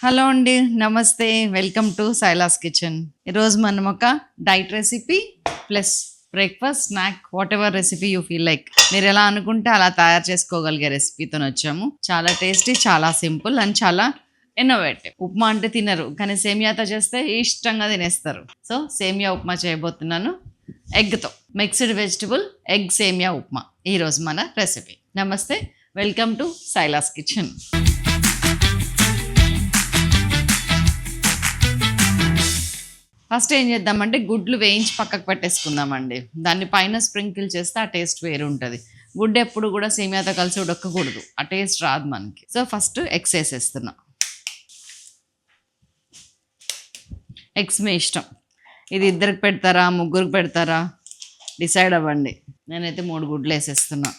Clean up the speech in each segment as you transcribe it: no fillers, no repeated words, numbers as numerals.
Hello అండి. నమస్తే. Welcome to Silas kitchen. ఈరోజు మనం ఒక diet recipe plus breakfast, snack, what ever recipe you feel like. మీరు ఎలా అనుకుంటే అలా తయారు చేసుకోగలిగే రెసిపీతో వచ్చాము. చాలా టేస్టీ, చాలా సింపుల్ అండ్ చాలా ఇన్నోవేటివ్. ఉప్మా అంటే తినరు, కానీ సేమియాతో చేస్తే ఇష్టంగా తినేస్తారు. సో సేమియా ఉప్మా చేయబోతున్నాను ఎగ్తో. మిక్స్డ్ వెజిటబుల్ ఎగ్ సేమియా ఉప్మా ఈరోజు మన రెసిపీ. నమస్తే, welcome to Silas kitchen. First ఏం చేద్దామంటే గుడ్లు వేయించి పక్కకు పెట్టేసుకుందామండి. దాన్ని పైన స్ప్రింకిల్ చేస్తే ఆ టేస్ట్ వేరు ఉంటుంది. గుడ్డు ఎప్పుడు కూడా సేమియాతో కలిసి ఉడకకూడదు, ఆ టేస్ట్ రాదు మనకి. సో ఫస్ట్ ఎగ్స్ వేసేస్తున్నా. ఎగ్స్ మీ ఇష్టం, ఇది ఇద్దరికి పెడతారా ముగ్గురికి పెడతారా డిసైడ్ అవ్వండి. నేనైతే 3 గుడ్లు వేసేస్తున్నా.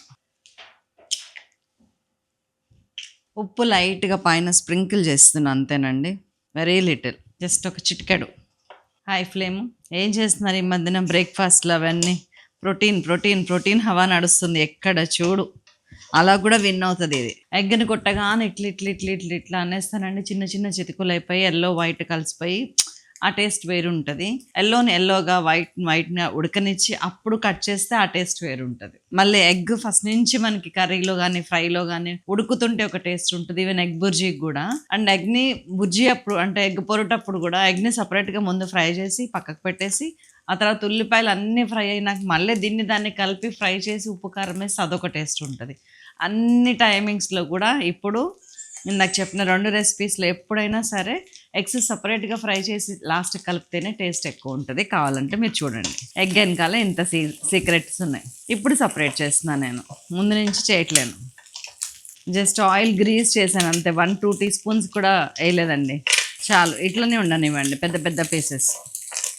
ఉప్పు లైట్గా పైన స్ప్రింకిల్ చేస్తున్నా, అంతేనండి. వెరీ లిటిల్, జస్ట్ ఒక చిటికెడు. High flame. ఏం చేస్తున్నారు ఈ మధ్యన బ్రేక్ఫాస్ట్లు అవన్నీ? ప్రోటీన్ ప్రోటీన్ ప్రోటీన్ హవా నడుస్తుంది ఎక్కడ చూడు. అలా కూడా విన్ అవుతుంది ఇది. ఎగ్ని కొట్టగానే ఇట్లా అనేస్తానండి. చిన్న చిన్న చితుకులు అయిపోయి ఎల్లో వైట్ కలిసిపోయి ఆ టేస్ట్ వేరు ఉంటుంది. ఎల్లోని ఎల్లోగా వైట్ని ఉడకనిచ్చి అప్పుడు కట్ చేస్తే ఆ టేస్ట్ వేరు ఉంటుంది. మళ్ళీ ఎగ్ ఫస్ట్ నుంచి మనకి కర్రీలో కానీ ఫ్రైలో కానీ ఉడుకుతుంటే ఒక టేస్ట్ ఉంటుంది. ఈవెన్ ఎగ్ బుర్జీకి కూడా. అండ్ ఎగ్ని బుర్జీ అప్పుడు అంటే ఎగ్ పొరటప్పుడు కూడా ఎగ్ని సపరేట్గా ముందు ఫ్రై చేసి పక్కకు పెట్టేసి ఆ తర్వాత ఉల్లిపాయలు అన్నీ ఫ్రై అయినాక మళ్ళీ దాన్ని కలిపి ఫ్రై చేసి ఉప్పు కారం వేసి అదొక టేస్ట్ ఉంటుంది. అన్ని టైమింగ్స్లో కూడా ఇప్పుడు నాకు చెప్పిన 2 రెసిపీస్లో ఎప్పుడైనా సరే ఎగ్స్ సపరేట్గా ఫ్రై చేసి లాస్ట్ కలిపితేనే టేస్ట్ ఎక్కువ ఉంటుంది. కావాలంటే మీరు చూడండి, ఎగ్ వెనకాల ఇంత సీక్రెట్స్ ఉన్నాయి. ఇప్పుడు సపరేట్ చేస్తున్నాను, నేను ముందు నుంచి చేయట్లేను. జస్ట్ ఆయిల్ గ్రీస్ చేశాను అంతే. 1-2 టీ స్పూన్స్ కూడా వేయలేదండి. చాలు, ఇట్లనే ఉండనివ్వండి పెద్ద పెద్ద పీసెస్.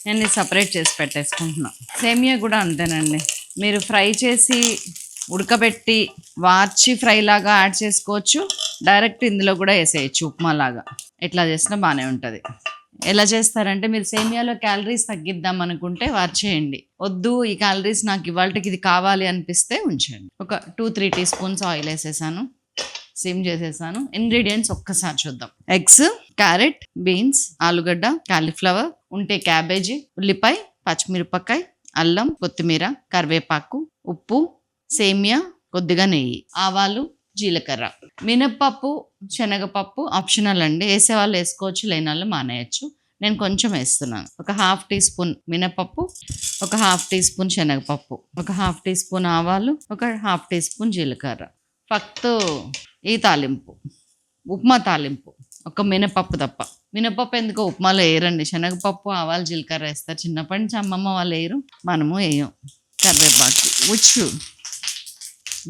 నేను ఇది సపరేట్ చేసి పెట్టేసుకుంటున్నాను. సేమియా కూడా అంతేనండి. మీరు ఫ్రై చేసి ఉడకబెట్టి వార్చి ఫ్రై లాగా యాడ్ చేసుకోవచ్చు, డైరెక్ట్ ఇందులో కూడా వేసేయచ్చు ఉప్మా లాగా. ఎట్లా చేసినా బాగానే ఉంటుంది. ఎలా చేస్తారంటే, మీరు సేమియాలో క్యాలరీస్ తగ్గిద్దాం అనుకుంటే వార్చేయండి. వద్దు ఈ క్యాలరీస్ నాకు ఇవాళకి ఇది కావాలి అనిపిస్తే ఉంచండి. ఒక 2-3 టీ స్పూన్స్ ఆయిల్ వేసేసాను, సిమ్ చేసేసాను. ఇంగ్రీడియంట్స్ ఒక్కసారి చూద్దాం. ఎగ్స్, క్యారెట్, బీన్స్, ఆలుగడ్డ, కాలీఫ్లవర్, ఉంటే క్యాబేజీ, ఉల్లిపాయ, పచ్చిమిరపకాయ, అల్లం, కొత్తిమీర, కరివేపాకు, ఉప్పు, సేమియా, కొద్దిగా నెయ్యి, ఆవాలు, జీలకర్ర, మినప్పప్పు, శనగపప్పు ఆప్షనల్ అండి. వేసేవాళ్ళు వేసుకోవచ్చు, లేని వాళ్ళు మానేయచ్చు. నేను కొంచెం వేస్తున్నాను. ఒక 1/2 టీ స్పూన్ మినపప్పు, ఒక 1/2 టీ స్పూన్ శనగపప్పు, ఒక 1/2 టీ స్పూన్ ఆవాలు, ఒక 1/2 టీ స్పూన్ జీలకర్ర. ఫక్త్ ఈ తాలింపు ఉప్మా తాలింపు, ఒక మినపప్పు తప్ప. మినపప్పు ఎందుకో ఉప్మాలో వేయరండి. శనగపప్పు, ఆవాలు, జీలకర్ర వేస్తారు. చిన్నప్పటి నుంచి అమ్మమ్మ వాళ్ళు వేయరు, మనము వేయం. కరివేపాకు ఉచ్చు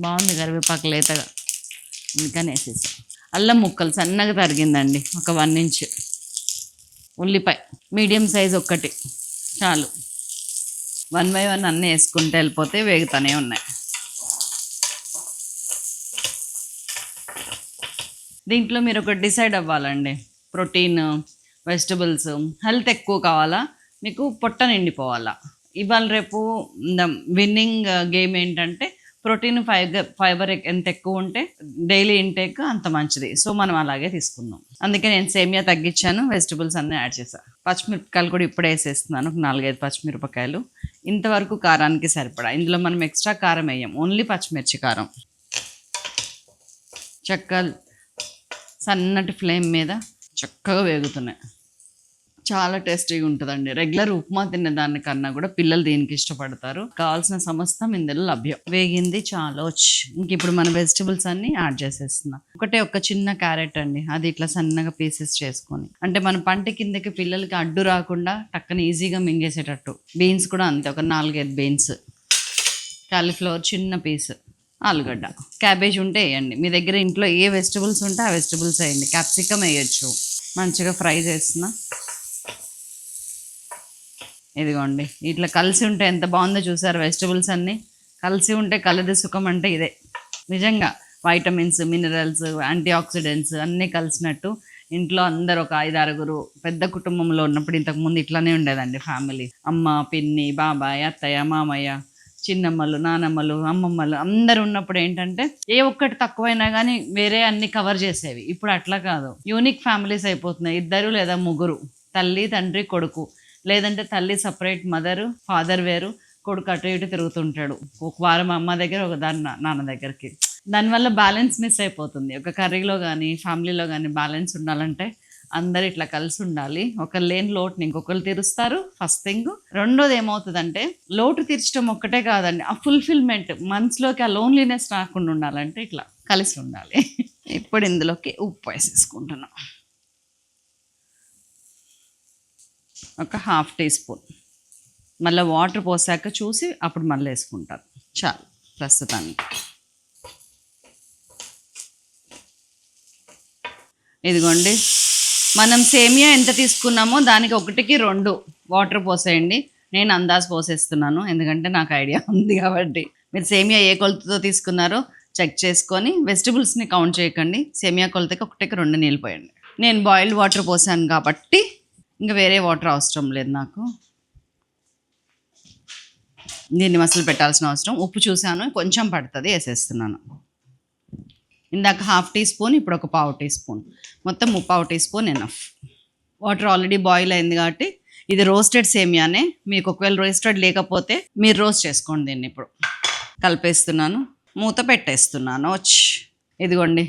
బాగుంది, కరివేపాకు లేతగా, అందుకని వేసేసాం. అల్లం ముక్కలు సన్నగా తరిగిందండి, ఒక 1 ఇంచ్. ఉల్లిపాయ మీడియం సైజ్ ఒక్కటి చాలు. 1 బై 1 అన్నీ వేసుకుంటే వెళ్ళిపోతే వేగుతూనే ఉన్నాయి. దీంట్లో మీరు ఒకటి డిసైడ్ అవ్వాలండి. ప్రోటీన్, వెజిటబుల్స్, హెల్త్ ఎక్కువ కావాలా, మీకు పొట్ట నిండిపోవాలా. ఇవాళ రేపు విన్నింగ్ గేమ్ ఏంటంటే ప్రోటీన్, ఫైబర్ ఎంత ఎక్కువ ఉంటే డైలీ ఇంటేక్ అంత మంచిది. సో మనం అలాగే తీసుకుందాం. అందుకే నేను సేమియా తగ్గించాను, వెజిటబుల్స్ అన్నీ యాడ్ చేశాను. పచ్చిమిరపకాయలు కూడా ఇప్పుడే వేసేస్తున్నాను, ఒక 4-5 పచ్చిమిరపకాయలు. ఇంతవరకు కారానికి సరిపడా. ఇందులో మనం ఎక్స్ట్రా కారం వేయం, ఓన్లీ పచ్చిమిర్చి కారం. చక్కగా సన్నటి ఫ్లేమ్ మీద చక్కగా వేగుతున్నాయి. చాలా టేస్టీగా ఉంటుందండి. రెగ్యులర్ ఉప్మా తినేదానికన్నా కూడా పిల్లలు దీనికి ఇష్టపడతారు. కావాల్సిన సమస్తం ఇందులో లభ్యం. వేగింది చాలా వచ్చి. ఇంక ఇప్పుడు మన వెజిటబుల్స్ అన్ని యాడ్ చేసేస్తున్నాం. ఒక చిన్న క్యారెట్ అండి, అది ఇట్లా సన్నగా పీసెస్ చేసుకొని, అంటే మన పంట కిందకి పిల్లలకి అడ్డు రాకుండా టక్కన ఈజీగా మింగేసేటట్టు. బీన్స్ కూడా అంతే, ఒక 4-5 బీన్స్. కాలీఫ్లవర్ చిన్న పీస్, ఆలుగడ్డ, క్యాబేజ్ ఉంటే వేయండి. మీ దగ్గర ఇంట్లో ఏ వెజిటబుల్స్ ఉంటే ఆ వెజిటబుల్స్ వేయండి. క్యాప్సికమ్ వేయచ్చు. మంచిగా ఫ్రై చేసిన, ఇదిగోండి ఇట్లా కలిసి ఉంటే ఎంత బాగుందో చూసారు. వెజిటబుల్స్ అన్నీ కలిసి ఉంటే కలది సుఖం అంటే ఇదే. నిజంగా వైటమిన్స్, మినరల్స్, యాంటీ ఆక్సిడెంట్స్ అన్నీ కలిసినట్టు. ఇంట్లో అందరు ఒక 5-6 పెద్ద కుటుంబంలో ఉన్నప్పుడు ఇంతకుముందు ఇట్లానే ఉండేదండి ఫ్యామిలీ. అమ్మ, పిన్ని, బాబాయ్, అత్తయ్య, మామయ్య, చిన్నమ్మలు, నానమ్మలు, అమ్మమ్మలు అందరు ఉన్నప్పుడు ఏంటంటే ఏ ఒక్కటి తక్కువైనా కానీ వేరే అన్ని కవర్ చేసేవి. ఇప్పుడు అట్లా కాదు, యూనిక్ ఫ్యామిలీస్ అయిపోతున్నాయి. 2 లేదా 3, తల్లి తండ్రి కొడుకు, లేదంటే తల్లి సపరేట్, మదరు ఫాదర్ వేరు, కొడుకు అటు ఇటు తిరుగుతుంటాడు. ఒక వారం అమ్మ దగ్గర, ఒక దాని నాన్న దగ్గరికి. దానివల్ల బ్యాలెన్స్ మిస్ అయిపోతుంది. ఒక కర్రీలో కానీ ఫ్యామిలీలో కానీ బ్యాలెన్స్ ఉండాలంటే అందరు ఇట్లా కలిసి ఉండాలి. ఒకరు లేని లోటుని ఇంకొకరు తీరుస్తారు ఫస్ట్ థింగ్. రెండోది ఏమవుతుందంటే లోటు తీర్చడం ఒక్కటే కాదండి, ఆ ఫుల్ఫిల్మెంట్ మనసులోకి, ఆ లోన్లీనెస్ రాకుండా ఉండాలంటే ఇట్లా కలిసి ఉండాలి. ఇప్పుడు ఇందులోకి ఉప్పు వేసేసుకుంటున్నాం, ఒక 1/2 టీ స్పూన్. మళ్ళీ వాటర్ పోసాక చూసి అప్పుడు మళ్ళీ వేసుకుంటారు. చాలు ప్రస్తుతానికి. ఇదిగోండి, మనం సేమియా ఎంత తీసుకున్నామో దానికి 1కి 2 వాటర్ పోసేయండి. నేను అందాజు పోసేస్తున్నాను ఎందుకంటే నాకు ఐడియా ఉంది కాబట్టి. మీరు సేమియా ఏ కొలతతో తీసుకున్నారో చెక్ చేసుకొని, వెజిటబుల్స్ని కౌంట్ చేయకండి. సేమియా కొలతకి 1కి 2 నీళ్ళు పోయండి. నేను బాయిల్డ్ వాటర్ పోసాను కాబట్టి ఇంకా వేరే వాటర్ అవసరం లేదు నాకు. దీన్ని మసలు పెట్టాల్సిన అవసరం. ఉప్పు చూసాను కొంచెం పడుతుంది, వేసేస్తున్నాను. ఇందాక 1/2 టీ స్పూన్, ఇప్పుడు ఒక 1/4 టీ స్పూన్, మొత్తం 1/4 teaspoon enough. Water already boil అయింది కాబట్టి ఇది రోస్టెడ్ సేమియానే. మీకు ఒకవేళ రోస్టెడ్ లేకపోతే మీరు రోస్ట్ చేసుకోండి. దీన్ని ఇప్పుడు కలిపేస్తున్నాను, మూత పెట్టేస్తున్నాను. ఇదిగోండి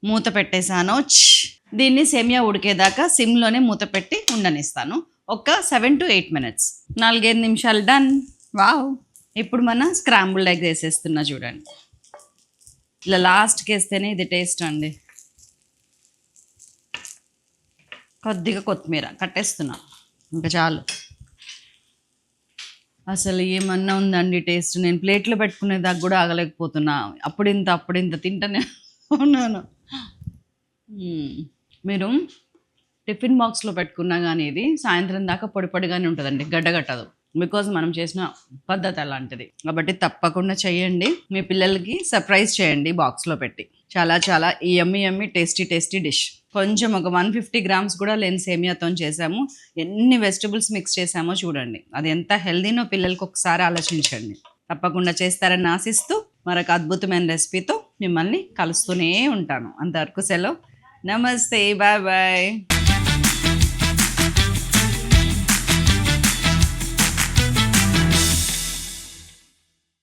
మూత పెట్టేసాను. దీన్ని సేమియా ఉడికేదాకా సిమ్లోనే మూత పెట్టి ఉండనిస్తాను. ఒక 7 to 8 minutes, 4-5 నిమిషాలు. డన్. వావ్. ఇప్పుడు మన స్క్రాంబుల్డ్ ఎగ్ వేసేస్తున్నా చూడండి. ఇలా లాస్ట్కి వేస్తేనే ఇది టేస్ట్ అండి. కొద్దిగా కొత్తిమీర కట్టేస్తున్నా, ఇంకా చాలు. అసలు ఏమన్నా ఉందండి టేస్ట్. నేను ప్లేట్లో పెట్టుకునేదాకా కూడా ఆగలేకపోతున్నా. అప్పుడింత తింటనే ఉన్నాను. మీరు టిఫిన్ బాక్స్లో పెట్టుకున్నా కానీ ఇది సాయంత్రం దాకా పొడి పొడిగానే ఉంటుందండి, గడ్డగట్టదు. బికాజ్ మనం చేసిన పద్ధతి అలాంటిది కాబట్టి తప్పకుండా చేయండి. మీ పిల్లలకి సర్ప్రైజ్ చేయండి బాక్స్లో పెట్టి. చాలా చాలా యమ్మీ టేస్టీ డిష్. కొంచెం ఒక 150 grams కూడా లేని సేమియాతో చేసాము. ఎన్ని వెజిటబుల్స్ మిక్స్ చేసామో చూడండి. అది ఎంత హెల్దీనో పిల్లలకి ఒకసారి ఆలోచించండి. తప్పకుండా చేస్తారని ఆశిస్తూ మరొక అద్భుతమైన రెసిపీతో మిమ్మల్ని కలుస్తూనే ఉంటాను. అంతవరకు సెలవు. నమస్తే, బాయ్ బాయ్.